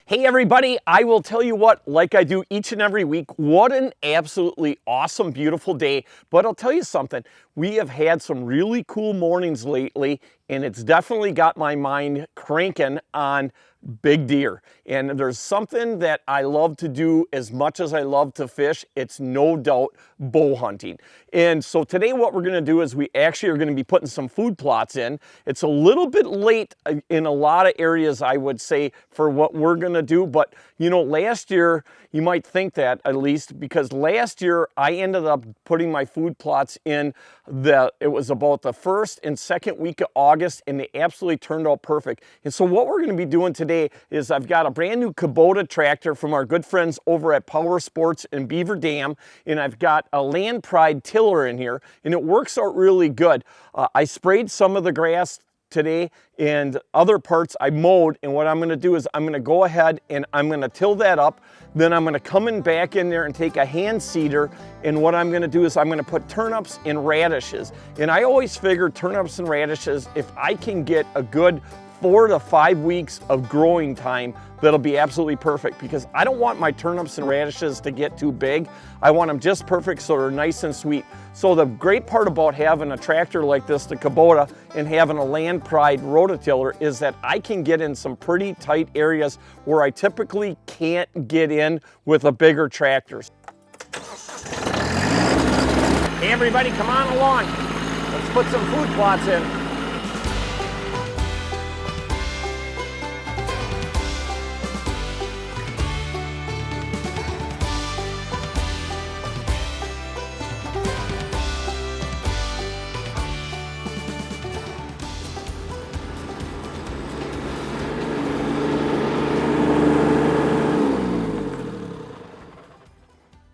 Hey everybody, I will tell you what, like I do each and every week, what an absolutely awesome, beautiful day. But I'll tell you something, we have had some really cool mornings lately, and it's definitely got my mind cranking on big deer. And there's something that I love to do as much as I love to fish. It's no doubt bow hunting. And so today what we're gonna do is we actually are gonna be putting some food plots in. It's a little bit late in a lot of areas, I would say, for what we're gonna do. But you know, last year, you might think that at least, because last year I ended up putting my food plots in it was about the first and second week of August, and they absolutely turned out perfect. And so what we're gonna be doing today is I've got a brand new Kubota tractor from our good friends over at Powersports in Beaver Dam, and I've got a Land Pride tiller in here, and it works out really good. I sprayed some of the grass today, and other parts I mowed, and what I'm going to do is I'm going to go ahead and I'm going to till that up. Then I'm going to come in back in there and take a hand seeder, and what I'm going to do is I'm going to put turnips and radishes. And I always figure turnips and radishes, if I can get a good 4 to 5 weeks of growing time, that'll be absolutely perfect, because I don't want my turnips and radishes to get too big. I want them just perfect so they're nice and sweet. So the great part about having a tractor like this, the Kubota, and having a Land Pride rototiller is that I can get in some pretty tight areas where I typically can't get in with a bigger tractor. Hey everybody, come on along. Let's put some food plots in.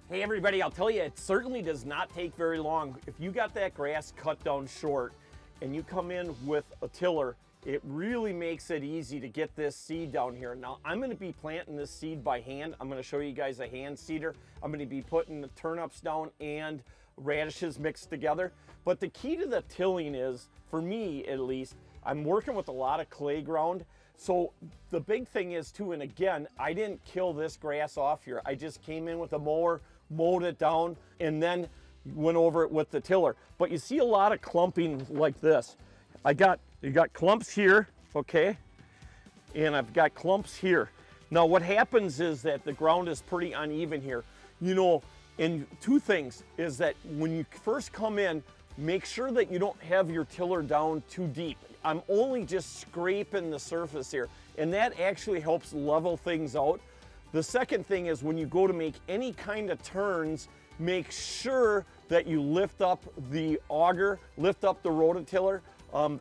Hey everybody, I'll tell you, it certainly does not take very long. If you got that grass cut down short and you come in with a tiller, it really makes it easy to get this seed down here. Now, I'm gonna be planting this seed by hand. I'm gonna show you guys a hand seeder. I'm gonna be putting the turnips down and radishes mixed together. But the key to the tilling is, for me at least, I'm working with a lot of clay ground. So the big thing is too, and again, I didn't kill this grass off here. I just came in with a mower, mowed it down, and then went over it with the tiller. But you see a lot of clumping like this. You got clumps here, okay? And I've got clumps here. Now what happens is that the ground is pretty uneven here. You know, and two things is that when you first come in, make sure that you don't have your tiller down too deep. I'm only just scraping the surface here, and that actually helps level things out. The second thing is when you go to make any kind of turns, make sure that you lift up the auger, lift up the rototiller.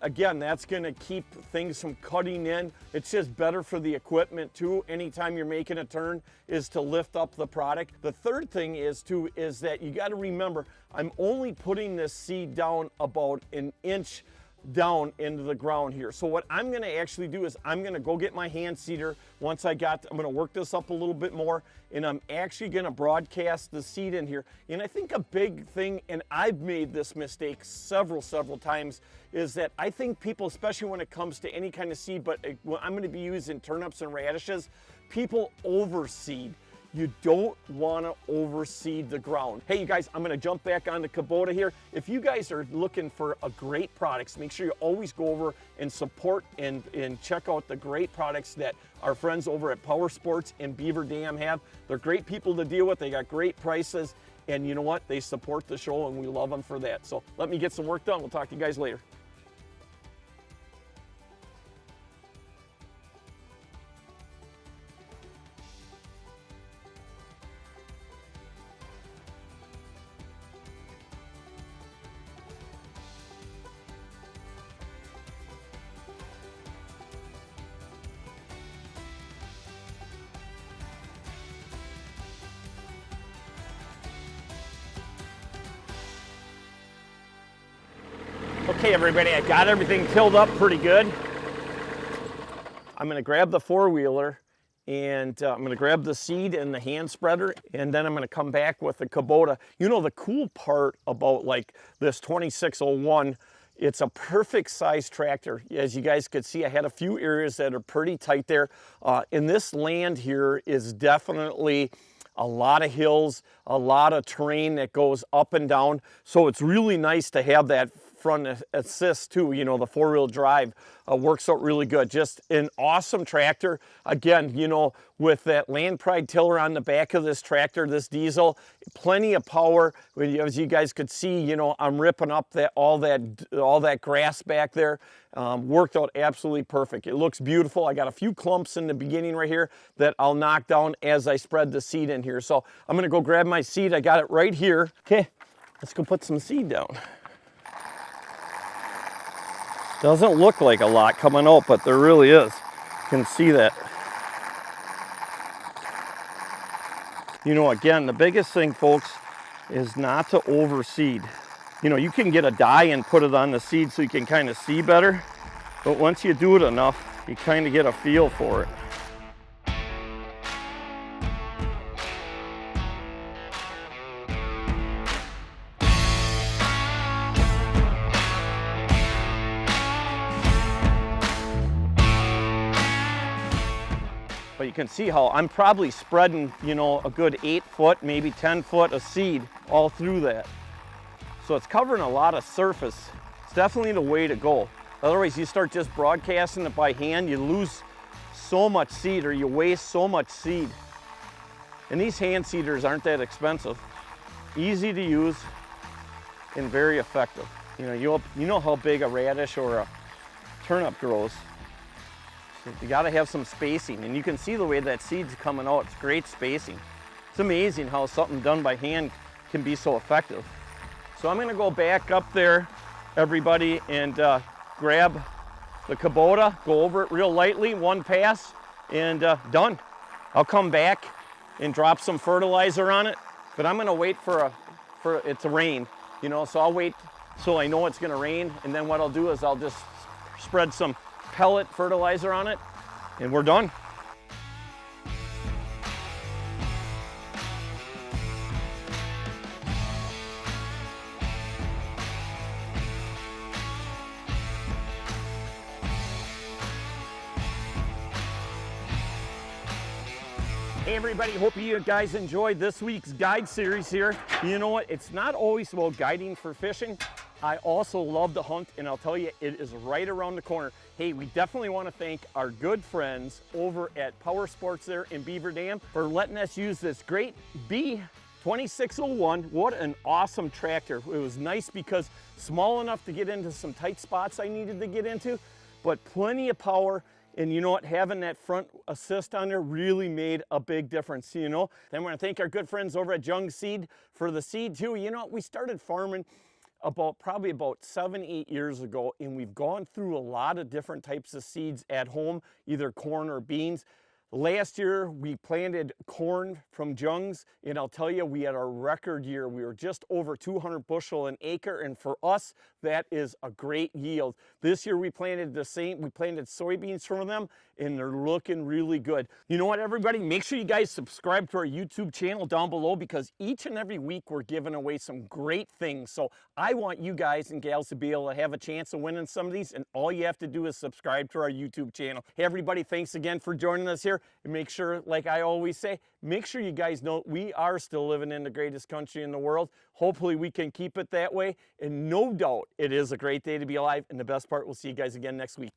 Again, that's gonna keep things from cutting in. It's just better for the equipment too. Anytime you're making a turn is to lift up the product. The third thing is too, is that you gotta remember, I'm only putting this seed down about an inch down into the ground here. So what I'm gonna actually do is I'm gonna go get my hand seeder. I'm gonna work this up a little bit more, and I'm actually gonna broadcast the seed in here. And I think a big thing, and I've made this mistake several times, is that I think people, especially when it comes to any kind of seed, but I'm gonna be using turnips and radishes, people overseed. You don't want to overseed the ground. Hey, you guys, I'm going to jump back on the Kubota here. If you guys are looking for a great products, make sure you always go over and support and check out the great products that our friends over at Powersports and Beaver Dam have. They're great people to deal with. They got great prices, and you know what? They support the show, and we love them for that. So let me get some work done. We'll talk to you guys later. Okay everybody, I got everything tilled up pretty good. I'm gonna grab the four-wheeler, and I'm gonna grab the seed and the hand spreader, and then I'm gonna come back with the Kubota. You know, the cool part about like this 2601 It's a perfect size tractor. As you guys could see, I had a few areas that are pretty tight there. And this land here is definitely a lot of hills, a lot of terrain that goes up and down. So it's really nice to have that front assist too. You know, the four-wheel drive works out really good. Just an awesome tractor. Again, you know, with that Land Pride tiller on the back of this tractor, this diesel, plenty of power. As you guys could see, you know, I'm ripping up all that grass back there. Worked out absolutely perfect. It looks beautiful. I got a few clumps in the beginning right here that I'll knock down as I spread the seed in here. So I'm gonna go grab my seed. I got it right here. Okay, let's go put some seed down. Doesn't look like a lot coming out, but there really is. You can see that. You know, again, the biggest thing, folks, is not to overseed. You know, you can get a dye and put it on the seed so you can kind of see better, but once you do it enough, you kind of get a feel for it. But you can see how I'm probably spreading, you know, a good 8 foot, maybe 10 foot of seed all through that. So it's covering a lot of surface. It's definitely the way to go. Otherwise, you start just broadcasting it by hand, you lose so much seed, or you waste so much seed. And these hand seeders aren't that expensive. Easy to use and very effective. You know how big a radish or a turnip grows. You got to have some spacing, and you can see the way that seed's coming out. It's great spacing. It's amazing how something done by hand can be so effective. So I'm going to go back up there, everybody, and grab the Kubota, go over it real lightly, one pass, and done. I'll come back and drop some fertilizer on it, but I'm going to wait for it to rain, you know, so I'll wait so I know it's going to rain, and then what I'll do is I'll just spread some pellet fertilizer on it, and we're done. Hey everybody, hope you guys enjoyed this week's guide series here. You know what, it's not always about guiding for fishing. I also love to hunt, and I'll tell you, it is right around the corner. Hey, we definitely want to thank our good friends over at Powersports there in Beaver Dam for letting us use this great B2601. What an awesome tractor. It was nice because small enough to get into some tight spots I needed to get into, but plenty of power. And you know what, having that front assist on there really made a big difference, you know. Then I want to thank our good friends over at Jung Seed for the seed too. You know, we started farming probably about 7-8 years ago, and we've gone through a lot of different types of seeds at home, either corn or beans. Last year, we planted corn from Jung's, and I'll tell you, we had a record year. We were just over 200 bushel an acre, and for us, that is a great yield. This year, we planted the same. We planted soybeans from them, and they're looking really good. You know what, everybody? Make sure you guys subscribe to our YouTube channel down below, because each and every week, we're giving away some great things. So I want you guys and gals to be able to have a chance of winning some of these, and all you have to do is subscribe to our YouTube channel. Hey, everybody, thanks again for joining us here. And make sure, like I always say, make sure you guys know we are still living in the greatest country in the world. Hopefully we can keep it that way. And no doubt it is a great day to be alive. And the best part, we'll see you guys again next week.